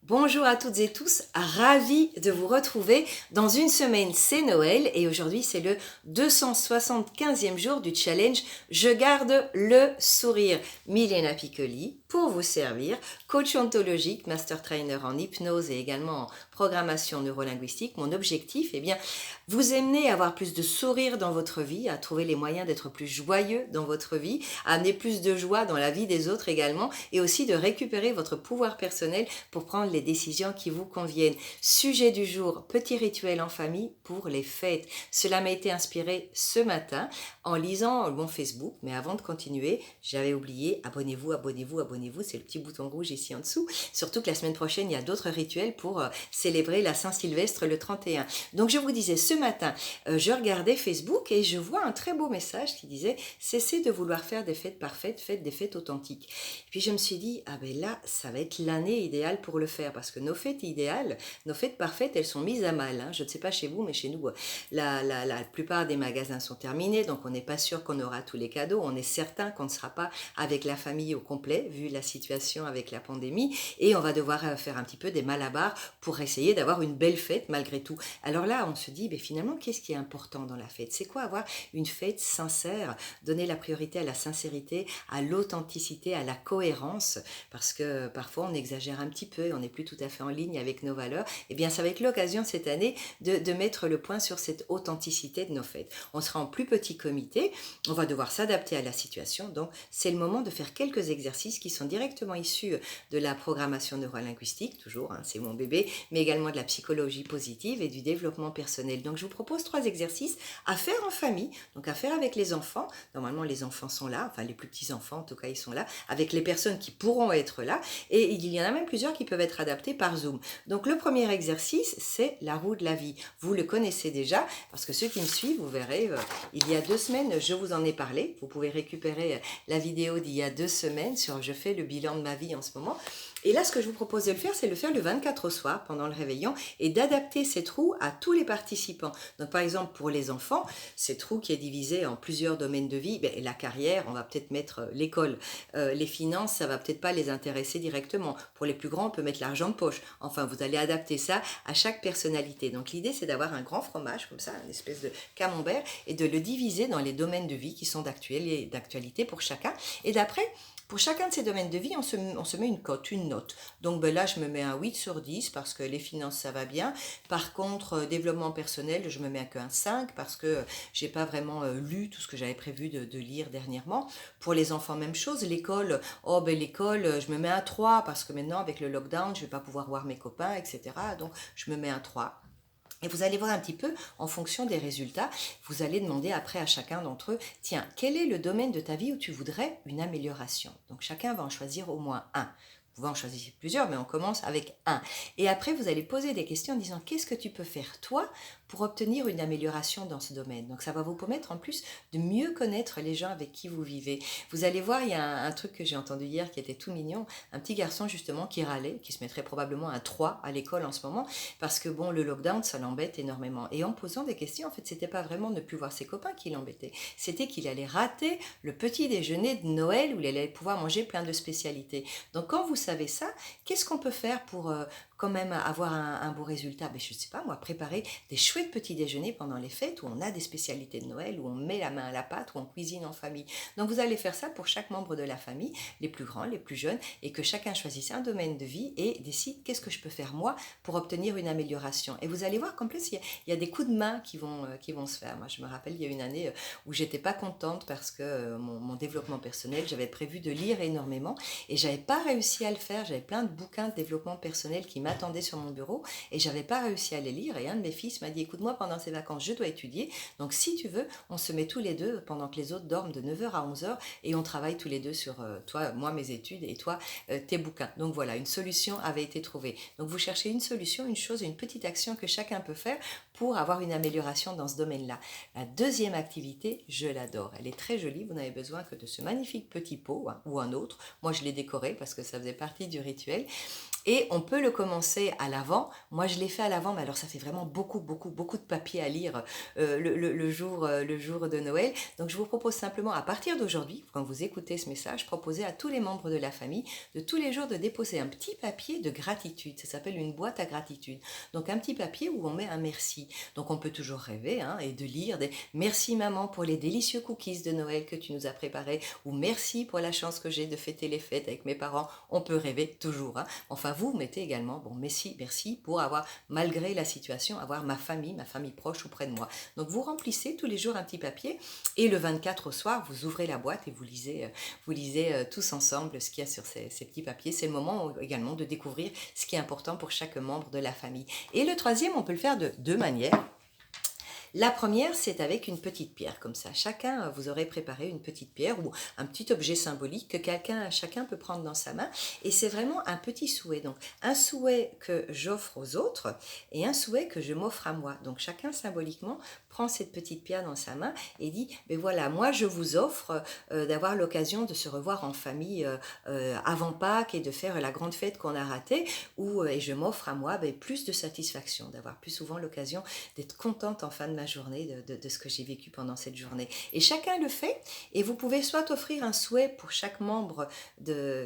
Bonjour à toutes et tous, ravi de vous retrouver. Dans une semaine, c'est Noël et aujourd'hui, c'est le 275e jour du challenge Je garde le sourire. Milena Piccoli pour vous servir, coach ontologique, master trainer en hypnose et également en programmation neurolinguistique. Mon objectif, vous amener à avoir plus de sourire dans votre vie, à trouver les moyens d'être plus joyeux dans votre vie, à amener plus de joie dans la vie des autres également et aussi de récupérer votre pouvoir personnel pour prendre les décisions qui vous conviennent. Sujet du jour, petit rituel en famille pour les fêtes. Cela m'a été inspiré ce matin en lisant mon Facebook, mais avant de continuer, j'avais oublié, abonnez-vous, c'est le petit bouton rouge ici en dessous. Surtout que la semaine prochaine, il y a d'autres rituels pour célébrer la Saint-Sylvestre le 31. Donc je vous disais, ce matin, je regardais Facebook et je vois un très beau message qui disait « Cessez de vouloir faire des fêtes parfaites, faites des fêtes authentiques ». Et puis je me suis dit, là, ça va être l'année idéale pour le faire parce que nos fêtes idéales, nos fêtes parfaites, elles sont mises à mal. Je ne sais pas chez vous, mais chez nous, la plupart des magasins sont terminés, donc on n'est pas sûr qu'on aura tous les cadeaux. On est certain qu'on ne sera pas avec la famille au complet, vu la situation avec la pandémie, et on va devoir faire un petit peu des malabars pour essayer d'avoir une belle fête malgré tout. Alors là, on se dit, finalement, qu'est-ce qui est important dans la fête? C'est quoi avoir une fête sincère? Donner la priorité à la sincérité, à l'authenticité, à la cohérence, parce que parfois on exagère un petit peu, on n'est plus tout à fait en ligne avec nos valeurs. Ça va être l'occasion cette année de mettre le point sur cette authenticité de nos fêtes. On sera en plus petit comité, on va devoir s'adapter à la situation, donc c'est le moment de faire quelques exercices qui sont directement issus de la programmation neurolinguistique, toujours, c'est mon bébé, mais également de la psychologie positive et du développement personnel. Donc je vous propose 3 exercices à faire en famille, donc à faire avec les enfants. Normalement les enfants sont là, enfin les plus petits enfants en tout cas ils sont là, avec les personnes qui pourront être là, et il y en a même plusieurs qui peuvent être adaptés par Zoom. Donc le premier exercice, c'est la roue de la vie. Vous le connaissez déjà, parce que ceux qui me suivent, vous verrez, il y a 2 semaines, je vous en ai parlé. Vous pouvez récupérer la vidéo d'il y a 2 semaines sur « Je fais le bilan de ma vie en ce moment ». Et là, ce que je vous propose de le faire, c'est le faire le 24 au soir, pendant le réveillon, et d'adapter cette roue à tous les participants. Donc, par exemple, pour les enfants, cette roue qui est divisée en plusieurs domaines de vie, la carrière, on va peut-être mettre l'école. Les finances, ça va peut-être pas les intéresser directement. Pour les plus grands, on peut mettre l'argent de poche. Enfin, vous allez adapter ça à chaque personnalité. Donc, l'idée, c'est d'avoir un grand fromage, comme ça, une espèce de camembert, et de le diviser dans les domaines de vie qui sont d'actualité pour chacun. Et d'après, pour chacun de ces domaines de vie, on se met une cote, une note. Donc là, je me mets un 8 sur 10 parce que les finances, ça va bien. Par contre, développlement personnel, je me mets qu'un 5 parce que j'ai pas vraiment lu tout ce que j'avais prévu de lire dernièrement. Pour les enfants, même chose. L'école, l'école, je me mets un 3 parce que maintenant, avec le lockdown, je vais pas pouvoir voir mes copains, etc. Donc, je me mets un 3. Et vous allez voir un petit peu, en fonction des résultats, vous allez demander après à chacun d'entre eux, tiens, quel est le domaine de ta vie où tu voudrais une amélioration? Donc chacun va en choisir au moins un. Vous pouvez en choisir plusieurs, mais on commence avec un. Et après, vous allez poser des questions en disant, qu'est-ce que tu peux faire toi pour obtenir une amélioration dans ce domaine? Donc ça va vous permettre en plus de mieux connaître les gens avec qui vous vivez. Vous allez voir, il y a un truc que j'ai entendu hier qui était tout mignon, un petit garçon justement qui râlait, qui se mettrait probablement un 3 à l'école en ce moment, parce que le lockdown, ça l'embête énormément. Et en posant des questions, en fait, c'était pas vraiment ne plus voir ses copains qui l'embêtaient, c'était qu'il allait rater le petit déjeuner de Noël où il allait pouvoir manger plein de spécialités. Donc quand vous savez ça, qu'est-ce qu'on peut faire pour quand même avoir un beau résultat? Je ne sais pas moi, préparer des chouettes petits déjeuners pendant les fêtes où on a des spécialités de Noël, où on met la main à la pâte, où on cuisine en famille. Donc vous allez faire ça pour chaque membre de la famille, les plus grands, les plus jeunes, et que chacun choisisse un domaine de vie et décide qu'est-ce que je peux faire moi pour obtenir une amélioration. Et vous allez voir qu'en plus, il y a des coups de main qui vont se faire. Moi, je me rappelle, il y a une année où j'étais pas contente parce que mon développement personnel, j'avais prévu de lire énormément et j'avais pas réussi à le faire. J'avais plein de bouquins de développement personnel qui m'attendaient sur mon bureau et j'avais pas réussi à les lire. Et un de mes fils m'a dit, écoute-moi, pendant ces vacances, je dois étudier. Donc, si tu veux, on se met tous les deux pendant que les autres dorment de 9h à 11h et on travaille tous les deux sur toi, moi, mes études et toi, tes bouquins. Donc, voilà, une solution avait été trouvée. Donc, vous cherchez une solution, une chose, une petite action que chacun peut faire pour avoir une amélioration dans ce domaine-là. La deuxième activité, je l'adore. Elle est très jolie. Vous n'avez besoin que de ce magnifique petit pot ou un autre. Moi, je l'ai décoré parce que ça faisait partie du rituel. Et on peut le commencer à l'avant. Moi, je l'ai fait à l'avant, mais alors ça fait vraiment beaucoup, beaucoup, beaucoup de papier à lire le jour de Noël. Donc, je vous propose simplement, à partir d'aujourd'hui, quand vous écoutez ce message, proposer à tous les membres de la famille de tous les jours de déposer un petit papier de gratitude. Ça s'appelle une boîte à gratitude. Donc, un petit papier où on met un merci. Donc, on peut toujours rêver et de lire des merci maman pour les délicieux cookies de Noël que tu nous as préparés, ou merci pour la chance que j'ai de fêter les fêtes avec mes parents. On peut rêver toujours. Enfin, vous mettez également, bon, merci pour avoir, malgré la situation, avoir ma famille proche auprès de moi. Donc, vous remplissez tous les jours un petit papier et le 24 au soir, vous ouvrez la boîte et vous lisez tous ensemble ce qu'il y a sur ces petits papiers. C'est le moment également de découvrir ce qui est important pour chaque membre de la famille. Et le troisième, on peut le faire de deux manières. La première, c'est avec une petite pierre, comme ça. Chacun, vous aurez préparé une petite pierre ou un petit objet symbolique que chacun peut prendre dans sa main. Et c'est vraiment un petit souhait. Donc, un souhait que j'offre aux autres et un souhait que je m'offre à moi. Donc, chacun symboliquement prend cette petite pierre dans sa main et dit, ben voilà, moi je vous offre d'avoir l'occasion de se revoir en famille avant Pâques et de faire la grande fête qu'on a ratée, et je m'offre à moi plus de satisfaction, d'avoir plus souvent l'occasion d'être contente en fin de ma journée de ce que j'ai vécu pendant cette journée. Et chacun le fait, et vous pouvez soit offrir un souhait pour chaque membre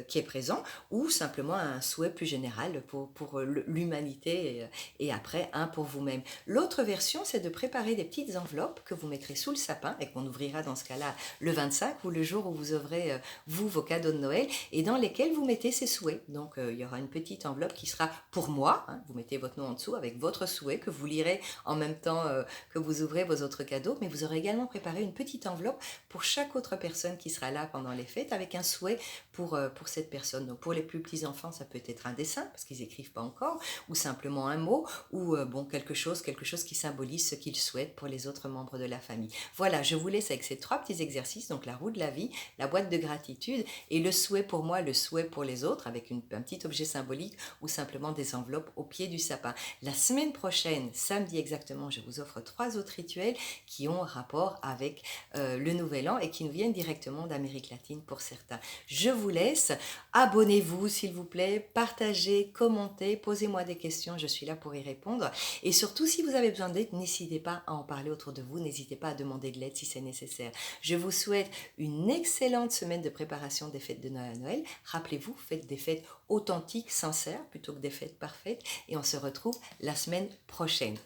qui est présent, ou simplement un souhait plus général pour l'humanité, et après un pour vous-même. L'autre version, c'est de préparer des petites enveloppes que vous mettrez sous le sapin et qu'on ouvrira dans ce cas-là le 25 ou le jour où vous ouvrez vous vos cadeaux de Noël, et dans lesquels vous mettez ces souhaits. Donc il y aura une petite enveloppe qui sera pour moi, vous mettez votre nom en dessous avec votre souhait que vous lirez en même temps que vous ouvrez vos autres cadeaux, mais vous aurez également préparé une petite enveloppe pour chaque autre personne qui sera là pendant les fêtes avec un souhait pour cette personne. Donc pour les plus petits enfants, ça peut être un dessin parce qu'ils n'écrivent pas encore, ou simplement un mot, ou quelque chose qui symbolise ce qu'ils souhaitent pour les autres membres de la famille. Voilà, je vous laisse avec ces trois petits exercices, donc la roue de la vie, la boîte de gratitude et le souhait pour moi, le souhait pour les autres, avec un petit objet symbolique ou simplement des enveloppes au pied du sapin. La semaine prochaine, samedi exactement, je vous offre 3 autres rituels qui ont rapport avec le Nouvel An et qui nous viennent directement d'Amérique latine pour certains. Je vous laisse, abonnez-vous s'il vous plaît, partagez, commentez, posez-moi des questions, je suis là pour y répondre. Et surtout, si vous avez besoin d'aide, n'hésitez pas à en parler autour de vous, n'hésitez pas à demander de l'aide si c'est nécessaire. Je vous souhaite une excellente semaine de préparation des fêtes de Noël. Rappelez-vous, faites des fêtes authentiques, sincères, plutôt que des fêtes parfaites. Et on se retrouve la semaine prochaine.